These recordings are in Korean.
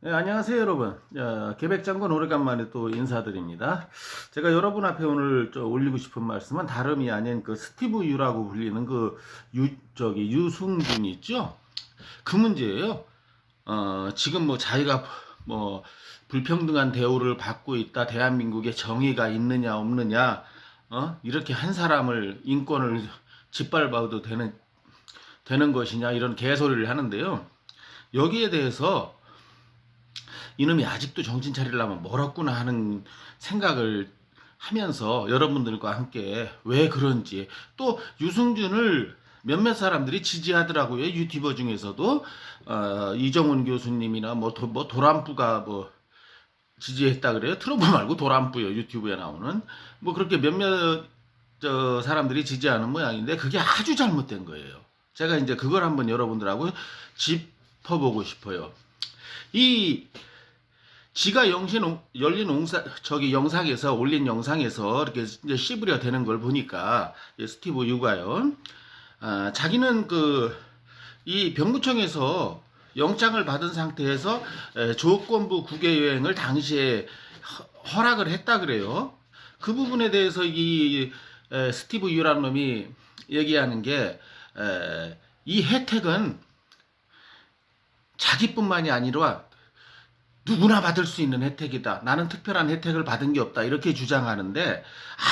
네, 안녕하세요 여러분. 계백장군 오래간만에 또 인사드립니다. 제가 여러분 앞에 오늘 올리고 싶은 말씀은 다름이 아닌 그 스티브 유라고 불리는 그 유승준 있죠? 그 문제예요. 지금 뭐 자기가 뭐 불평등한 대우를 받고 있다, 대한민국에 정의가 있느냐 없느냐, 이렇게 한 사람을 인권을 짓밟아도 되는 것이냐, 이런 개소리를 하는데요. 여기에 대해서 이놈이 아직도 정신 차리려면 멀었구나 하는 생각을 하면서 여러분들과 함께 왜 그런지, 또 유승준을 몇몇 사람들이 지지하더라고요. 유튜버 중에서도 이정훈 교수님이나 뭐 도란뿌가 뭐 지지했다 그래요. 트럼프 말고 도란뿌요. 유튜브에 나오는 뭐 그렇게 몇몇 사람들이 지지하는 모양인데, 그게 아주 잘못된 거예요. 제가 이제 그걸 한번 여러분들하고 짚어보고 싶어요. 이 지가 열린 영상에서 올린 영상에서 이렇게 이제 씹으려 되는 걸 보니까, 스티브 유가요. 자기는 이 병무청에서 영장을 받은 상태에서 조건부 국외 여행을 당시에 허락을 했다 그래요. 그 부분에 대해서 이 스티브 유라는 놈이 얘기하는 게, 이 혜택은 자기뿐만이 아니라 누구나 받을 수 있는 혜택이다. 나는 특별한 혜택을 받은 게 없다. 이렇게 주장하는데,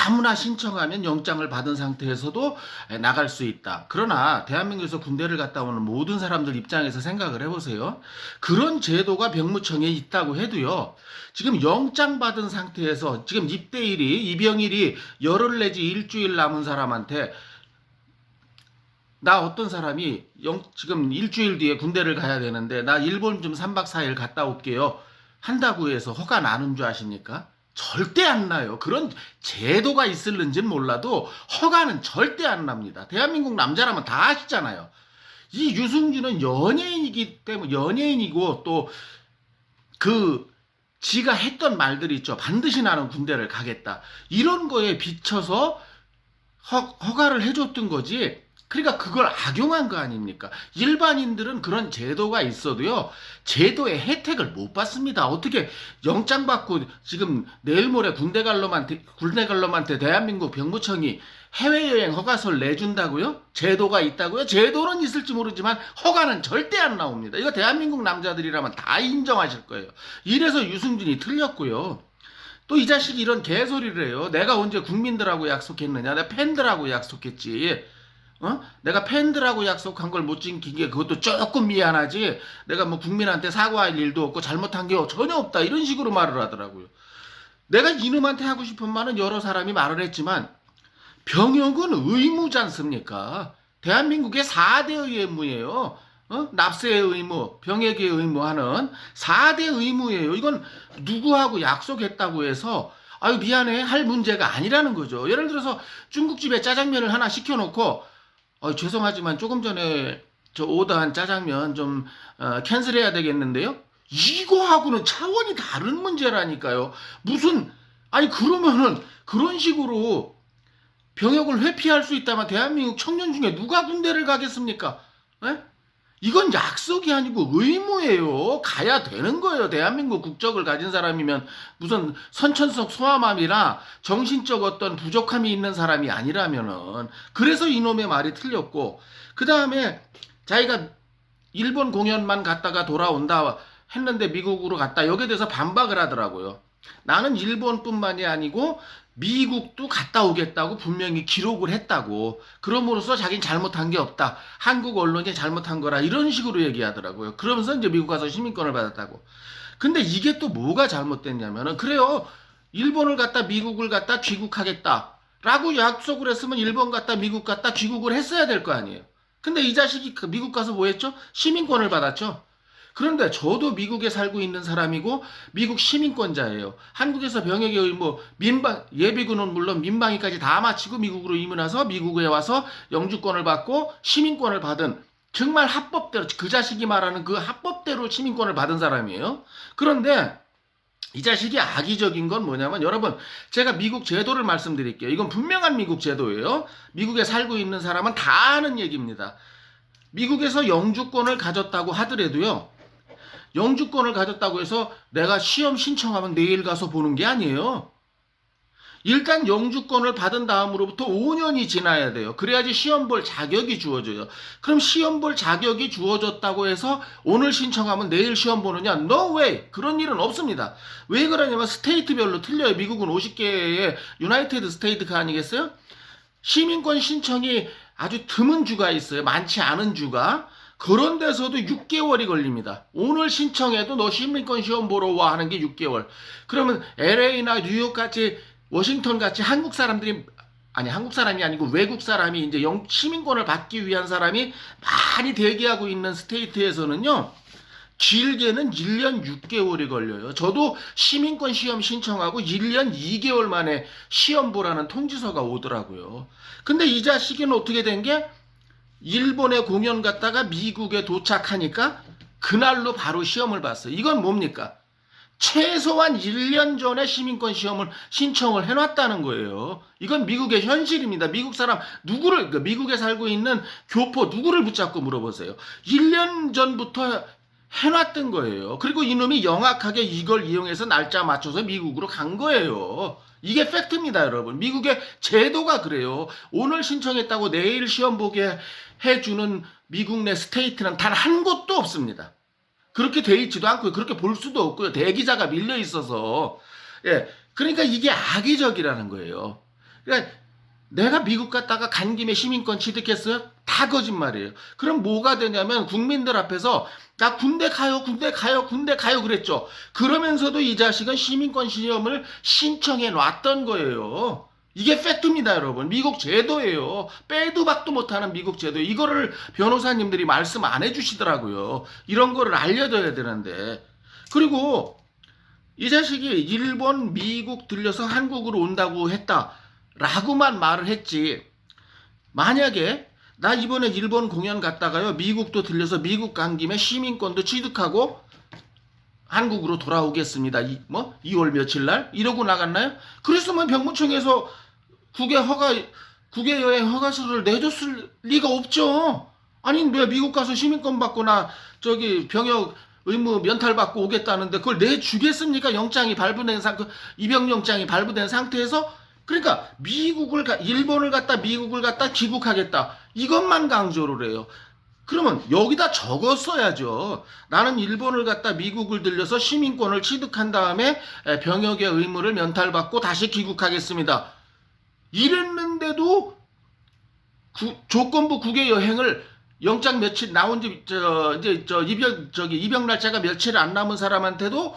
아무나 신청하면 영장을 받은 상태에서도 나갈 수 있다. 그러나 대한민국에서 군대를 갔다 오는 모든 사람들 입장에서 생각을 해보세요. 그런 제도가 병무청에 있다고 해도요, 지금 영장 받은 상태에서 지금 입영일이 열흘 내지 일주일 남은 사람한테, 나 어떤 사람이 지금 일주일 뒤에 군대를 가야 되는데 나 일본 좀 3박 4일 갔다 올게요 한다고 해서 허가 나는 줄 아십니까? 절대 안 나요. 그런 제도가 있을는지는 몰라도 허가는 절대 안 납니다. 대한민국 남자라면 다 아시잖아요. 이 유승준은 연예인이고 또 지가 했던 말들이 있죠. 반드시 나는 군대를 가겠다. 이런 거에 비춰서 허가를 해줬던 거지. 그러니까 그걸 악용한 거 아닙니까? 일반인들은 그런 제도가 있어도요, 제도의 혜택을 못 받습니다. 어떻게 영장 받고 지금 내일 모레 군대 갈 놈한테 대한민국 병무청이 해외여행 허가서를 내준다고요? 제도가 있다고요? 제도는 있을지 모르지만 허가는 절대 안 나옵니다. 이거 대한민국 남자들이라면 다 인정하실 거예요. 이래서 유승준이 틀렸고요. 또 이 자식이 이런 개소리를 해요. 내가 언제 국민들하고 약속했느냐? 내가 팬들하고 약속했지. 내가 팬들하고 약속한 걸 못 지킨 게 그것도 조금 미안하지. 내가 뭐 국민한테 사과할 일도 없고 잘못한 게 전혀 없다. 이런 식으로 말을 하더라고요. 내가 이놈한테 하고 싶은 말은 여러 사람이 말을 했지만, 병역은 의무지 않습니까? 대한민국의 4대 의무예요. 납세의 의무, 병역의 의무하는 4대 의무예요. 이건 누구하고 약속했다고 해서 아유 미안해 할 문제가 아니라는 거죠. 예를 들어서 중국집에 짜장면을 하나 시켜놓고, 죄송하지만 조금 전에 저 오더한 짜장면 좀 캔슬해야 되겠는데요. 이거하고는 차원이 다른 문제라니까요. 아니 그러면은 그런 식으로 병역을 회피할 수 있다면 대한민국 청년 중에 누가 군대를 가겠습니까? 에? 이건 약속이 아니고 의무예요. 가야 되는 거예요. 대한민국 국적을 가진 사람이면 무슨 선천성 소아마비나 정신적 어떤 부족함이 있는 사람이 아니라면은. 그래서 이놈의 말이 틀렸고, 그 다음에 자기가 일본 공연만 갔다가 돌아온다 했는데 미국으로 갔다, 여기에 대해서 반박을 하더라고요. 나는 일본뿐만이 아니고 미국도 갔다 오겠다고 분명히 기록을 했다고. 그럼으로써 자기는 잘못한 게 없다. 한국 언론이 잘못한 거라. 이런 식으로 얘기하더라고요. 그러면서 이제 미국 가서 시민권을 받았다고. 근데 이게 또 뭐가 잘못됐냐면은, 그래요. 일본을 갔다 미국을 갔다 귀국하겠다 라고 약속을 했으면 일본 갔다 미국 갔다 귀국을 했어야 될 거 아니에요. 근데 이 자식이 미국 가서 뭐 했죠? 시민권을 받았죠. 그런데 저도 미국에 살고 있는 사람이고 미국 시민권자예요. 한국에서 병역의 의무, 예비군은 물론 민방위까지 다 마치고 미국으로 이민 와서 미국에 와서 영주권을 받고 시민권을 받은, 정말 합법대로, 그 자식이 말하는 그 합법대로 시민권을 받은 사람이에요. 그런데 이 자식이 악의적인 건 뭐냐면, 여러분 제가 미국 제도를 말씀드릴게요. 이건 분명한 미국 제도예요. 미국에 살고 있는 사람은 다 아는 얘기입니다. 미국에서 영주권을 가졌다고 하더라도요, 영주권을 가졌다고 해서 내가 시험 신청하면 내일 가서 보는 게 아니에요. 일단 영주권을 받은 다음으로부터 5년이 지나야 돼요. 그래야지 시험 볼 자격이 주어져요. 그럼 시험 볼 자격이 주어졌다고 해서 오늘 신청하면 내일 시험 보느냐? No way! 그런 일은 없습니다. 왜 그러냐면 스테이트별로 틀려요. 미국은 50개의 유나이티드 스테이트가 아니겠어요? 시민권 신청이 아주 드문 주가 있어요. 많지 않은 주가. 그런 데서도 6개월이 걸립니다. 오늘 신청해도 너 시민권 시험 보러 와 하는 게 6개월. 그러면 LA나 뉴욕 같이 워싱턴 같이 한국 사람들이 한국 사람이 아니고 외국 사람이 이제 시민권을 받기 위한 사람이 많이 대기하고 있는 스테이트에서는요. 길게는 1년 6개월이 걸려요. 저도 시민권 시험 신청하고 1년 2개월 만에 시험 보라는 통지서가 오더라고요. 근데 이 자식은 어떻게 된 게 일본에 공연 갔다가 미국에 도착하니까 그날로 바로 시험을 봤어요. 이건 뭡니까? 최소한 1년 전에 시민권 시험을 신청을 해놨다는 거예요. 이건 미국의 현실입니다. 미국 사람 누구를, 미국에 살고 있는 교포 누구를 붙잡고 물어보세요. 1년 전부터 해놨던 거예요. 그리고 이놈이 영악하게 이걸 이용해서 날짜 맞춰서 미국으로 간 거예요. 이게 팩트입니다, 여러분. 미국의 제도가 그래요. 오늘 신청했다고 내일 시험 보게 해주는 미국 내 스테이트는 단 한 곳도 없습니다. 그렇게 돼 있지도 않고요. 그렇게 볼 수도 없고요. 대기자가 밀려 있어서. 예. 그러니까 이게 악의적이라는 거예요. 그러니까 내가 미국 갔다가 간 김에 시민권 취득했어요? 다 거짓말이에요. 그럼 뭐가 되냐면 국민들 앞에서 나 군대 가요, 군대 가요, 군대 가요 그랬죠. 그러면서도 이 자식은 시민권 시험을 신청해 놨던 거예요. 이게 팩트입니다, 여러분. 미국 제도예요. 빼도 박도 못하는 미국 제도. 이거를 변호사님들이 말씀 안 해주시더라고요. 이런 거를 알려줘야 되는데. 그리고 이 자식이 일본, 미국 들려서 한국으로 온다고 했다라고만 말을 했지. 만약에 나 이번에 일본 공연 갔다가요, 미국도 들려서 미국 간 김에 시민권도 취득하고 한국으로 돌아오겠습니다. 2월 며칠 날 이러고 나갔나요? 그랬으면 병무청에서 국외 여행 허가서를 내줬을 리가 없죠. 아니 왜 미국 가서 시민권 받고 나 병역 의무 면탈 받고 오겠다는데 그걸 내주겠습니까? 영장이 발부된 입영 영장이 발부된 상태에서. 그러니까 일본을 갔다 미국을 갔다 귀국하겠다 이것만 강조를 해요. 그러면 여기다 적었어야죠. 나는 일본을 갔다 미국을 들려서 시민권을 취득한 다음에 병역의 의무를 면탈받고 다시 귀국하겠습니다. 이랬는데도 조건부 국외 여행을 영장 며칠 나온 지 입영 날짜가 며칠 안 남은 사람한테도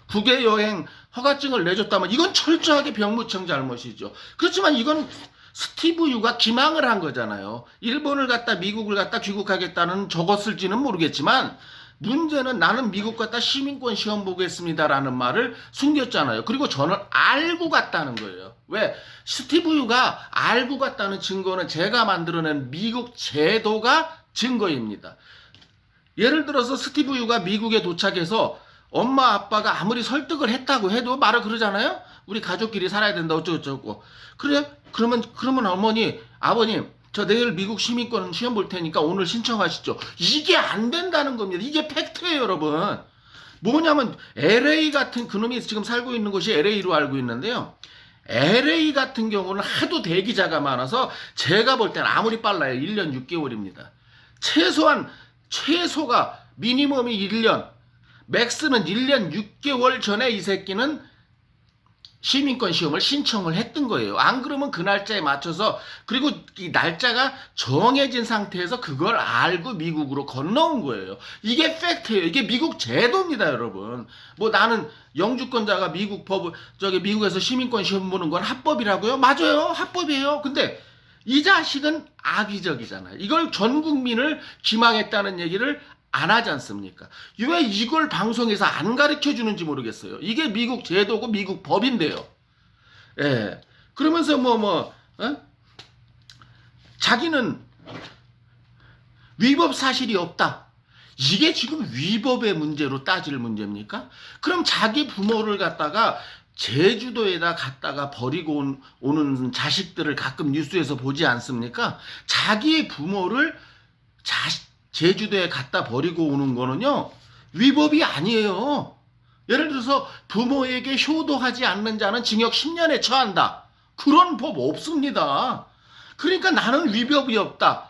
국외 여행 허가증을 내줬다면 이건 철저하게 병무청 잘못이죠. 그렇지만 이건 스티브 유가 기망을 한 거잖아요. 일본을 갔다 미국을 갔다 귀국하겠다는 적었을지는 모르겠지만 문제는 나는 미국 갔다 시민권 시험 보겠습니다라는 말을 숨겼잖아요. 그리고 저는 알고 갔다는 거예요. 왜? 스티브 유가 알고 갔다는 증거는 제가 만들어낸 미국 제도가 증거입니다. 예를 들어서 스티브 유가 미국에 도착해서 엄마 아빠가 아무리 설득을 했다고 해도 말을 그러잖아요. 우리 가족끼리 살아야 된다 어쩌고저쩌고. 그래? 그러면 어머니, 아버님, 저 내일 미국 시민권 시험 볼 테니까 오늘 신청하시죠. 이게 안 된다는 겁니다. 이게 팩트예요, 여러분. 뭐냐면 LA 같은, 그놈이 지금 살고 있는 곳이 LA로 알고 있는데요. LA 같은 경우는 하도 대기자가 많아서 제가 볼 때는 아무리 빨라요. 1년 6개월입니다. 최소가 미니멈이 1년, 맥스는 1년 6개월 전에 이 새끼는 시민권 시험을 신청을 했던 거예요. 안 그러면 그 날짜에 맞춰서, 그리고 이 날짜가 정해진 상태에서 그걸 알고 미국으로 건너온 거예요. 이게 팩트예요. 이게 미국 제도입니다, 여러분. 나는 영주권자가 미국에서 시민권 시험 보는 건 합법이라고요? 맞아요. 합법이에요. 근데 이 자식은 악의적이잖아요. 이걸 전 국민을 기망했다는 얘기를 안 하지 않습니까? 왜 이걸 방송에서 안 가르쳐 주는지 모르겠어요. 이게 미국 제도고 미국 법인데요. 예. 그러면서 자기는 위법 사실이 없다. 이게 지금 위법의 문제로 따질 문제입니까? 그럼 자기 부모를 갖다가 제주도에다 갔다가 버리고 오는 자식들을 가끔 뉴스에서 보지 않습니까? 자기 부모를 제주도에 갖다 버리고 오는 거는요, 위법이 아니에요. 예를 들어서 부모에게 효도하지 않는 자는 징역 10년에 처한다. 그런 법 없습니다. 그러니까 나는 위법이 없다.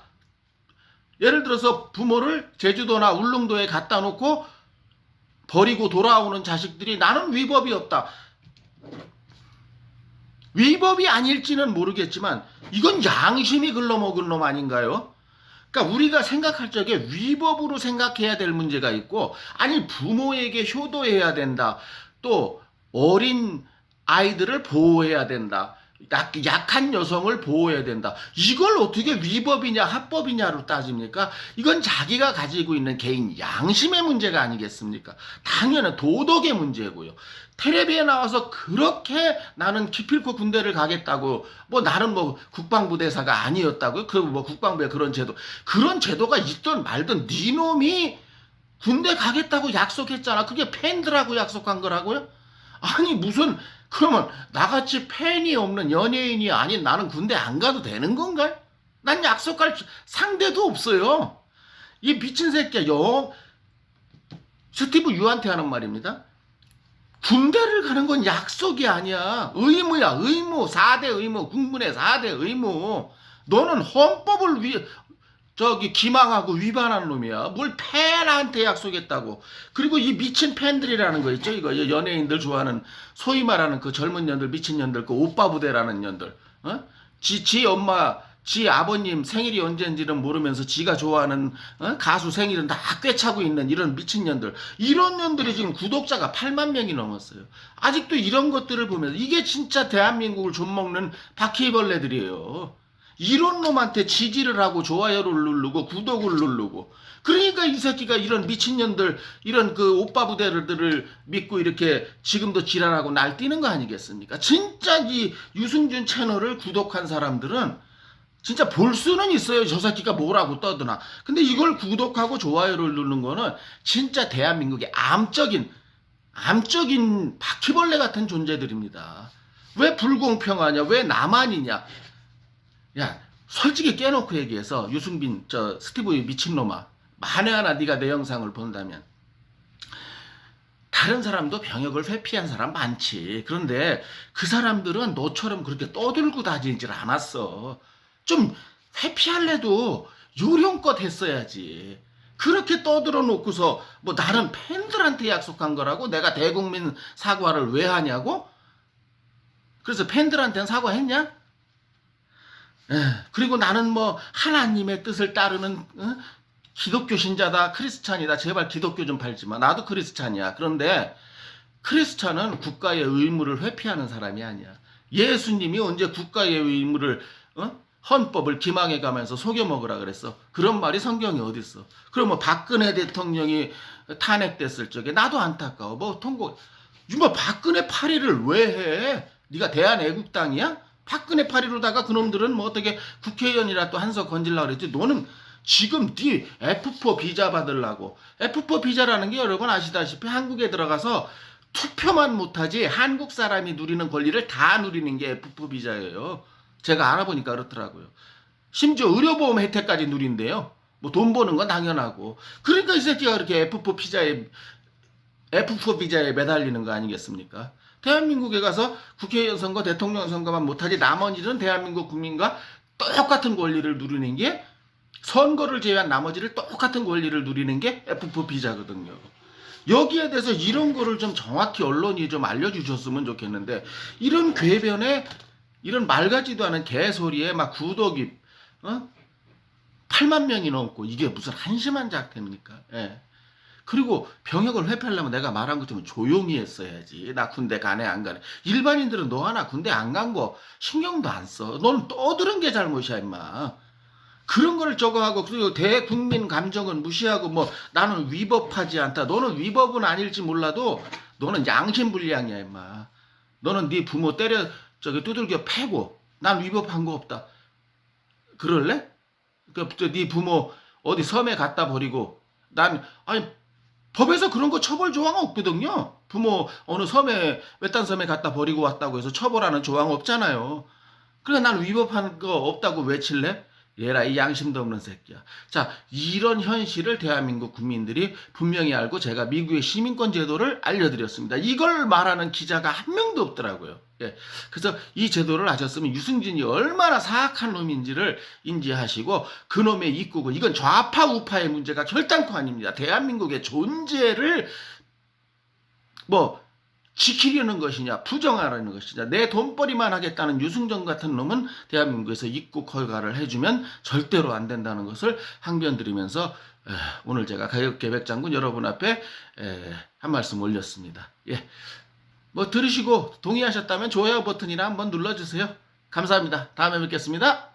예를 들어서 부모를 제주도나 울릉도에 갖다 놓고 버리고 돌아오는 자식들이 나는 위법이 없다. 위법이 아닐지는 모르겠지만 이건 양심이 글러먹은 놈 아닌가요? 그러니까 우리가 생각할 적에 위법으로 생각해야 될 문제가 있고, 아니 부모에게 효도해야 된다. 또 어린 아이들을 보호해야 된다. 약한 여성을 보호해야 된다. 이걸 어떻게 위법이냐 합법이냐로 따집니까? 이건 자기가 가지고 있는 개인 양심의 문제가 아니겠습니까? 당연히 도덕의 문제고요. 텔레비에 나와서 그렇게 나는 기필코 군대를 가겠다고, 뭐 나는 뭐 국방부 대사가 아니었다고요. 그 뭐 국방부에 그런 제도가 있든 말든 네 놈이 군대 가겠다고 약속했잖아. 그게 팬들하고 약속한 거라고요? 아니 무슨, 그러면 나같이 팬이 없는 연예인이 아닌 나는 군대 안 가도 되는 건가? 난 약속할 상대도 없어요. 이 미친 새끼야. 스티브 유한테 하는 말입니다. 군대를 가는 건 약속이 아니야. 의무야. 의무. 4대 의무. 국군의 4대 의무. 너는 헌법을 기망하고 위반하는 놈이야. 뭘 팬한테 약속했다고. 그리고 이 미친 팬들이라는 거 있죠. 이거 연예인들 좋아하는, 소위 말하는 그 젊은 년들, 미친 년들, 그 오빠 부대라는 년들. 지 엄마, 지 아버님 생일이 언제인지는 모르면서 지가 좋아하는 가수 생일은 다 꿰차고 있는 이런 미친년들. 이런 년들이 지금 구독자가 8만 명이 넘었어요. 아직도 이런 것들을 보면서 이게 진짜 대한민국을 좀먹는 바퀴벌레들이에요. 이런 놈한테 지지를 하고 좋아요를 누르고 구독을 누르고. 그러니까 이 새끼가 이런 미친년들, 이런 그 오빠 부대들을 믿고 이렇게 지금도 지랄하고 날뛰는 거 아니겠습니까? 진짜 이 유승준 채널을 구독한 사람들은 진짜 볼 수는 있어요. 저 새끼가 뭐라고 떠드나. 근데 이걸 구독하고 좋아요를 누르는 거는 진짜 대한민국의 암적인 바퀴벌레 같은 존재들입니다. 왜 불공평하냐? 왜 나만이냐? 야, 솔직히 깨놓고 얘기해서 유승빈 스티브 미친놈아, 만에 하나 네가 내 영상을 본다면 다른 사람도 병역을 회피한 사람 많지. 그런데 그 사람들은 너처럼 그렇게 떠들고 다니질 않았어. 좀 회피할래도 요령껏 했어야지. 그렇게 떠들어 놓고서 뭐 나는 팬들한테 약속한 거라고 내가 대국민 사과를 왜 하냐고? 그래서 팬들한테는 사과했냐? 그리고 나는 뭐 하나님의 뜻을 따르는 기독교 신자다, 크리스찬이다. 제발 기독교 좀 팔지 마. 나도 크리스찬이야. 그런데 크리스찬은 국가의 의무를 회피하는 사람이 아니야. 예수님이 언제 국가의 의무를 헌법을 기망해 가면서 속여 먹으라 그랬어. 그런 말이 성경에 어디 있어? 그럼 뭐 박근혜 대통령이 탄핵됐을 적에 나도 안타까워. 뭐 박근혜 파리를 왜 해? 네가 대한애국당이야? 박근혜 파리로다가 그놈들은 뭐 어떻게 국회의원이라 또 한석 건질라 그랬지. 너는 지금 네 F4 비자 받으려고. F4 비자라는 게 여러분 아시다시피 한국에 들어가서 투표만 못하지 한국 사람이 누리는 권리를 다 누리는 게 F4 비자예요. 제가 알아보니까 그렇더라고요. 심지어 의료보험 혜택까지 누린대요. 뭐 돈 버는 건 당연하고. 그러니까 이 새끼가 그렇게 F4 비자에 매달리는 거 아니겠습니까? 대한민국에 가서 국회의원 선거, 대통령 선거만 못하지 나머지는 대한민국 국민과 똑같은 권리를 누리는 게, 선거를 제외한 나머지를 똑같은 권리를 누리는 게 F4 비자거든요. 여기에 대해서 이런 거를 좀 정확히 언론이 좀 알려주셨으면 좋겠는데, 이런 궤변에 이런 말 같지도 않은 개소리에 막 구독이 8만 명이 넘고, 이게 무슨 한심한 작태입니까? 예. 그리고 병역을 회피하려면 내가 말한 것처럼 조용히 했어야지. 나 군대 가네 안 가네. 일반인들은 너 하나 군대 안 간 거 신경도 안 써. 너는 떠드는 게 잘못이야 임마. 그런 걸 저거 하고, 그리고 대국민 감정은 무시하고 뭐 나는 위법하지 않다. 너는 위법은 아닐지 몰라도 너는 양심불량이야 임마. 너는 네 부모 때려 두들겨 패고 난 위법한 거 없다. 그럴래? 네 부모 어디 섬에 갖다 버리고 아니 법에서 그런 거 처벌 조항 없거든요. 부모 어느 섬에, 외딴 섬에 갖다 버리고 왔다고 해서 처벌하는 조항 없잖아요. 그래 난 위법한 거 없다고 외칠래? 얘라 이 양심도 없는 새끼야. 자, 이런 현실을 대한민국 국민들이 분명히 알고 제가 미국의 시민권 제도를 알려드렸습니다. 이걸 말하는 기자가 한 명도 없더라고요. 예. 그래서 이 제도를 아셨으면 유승진이 얼마나 사악한 놈인지를 인지하시고 그놈의 입국은 이건 좌파 우파의 문제가 결단코 아닙니다. 대한민국의 존재를 뭐 지키려는 것이냐 부정하려는 것이냐 내 돈벌이만 하겠다는 유승전 같은 놈은 대한민국에서 입국 허가를 해주면 절대로 안 된다는 것을 항변드리면서 오늘 제가 가요계백장군 여러분 앞에 한 말씀 올렸습니다. 예, 뭐 들으시고 동의하셨다면 좋아요 버튼이나 한번 눌러주세요. 감사합니다. 다음에 뵙겠습니다.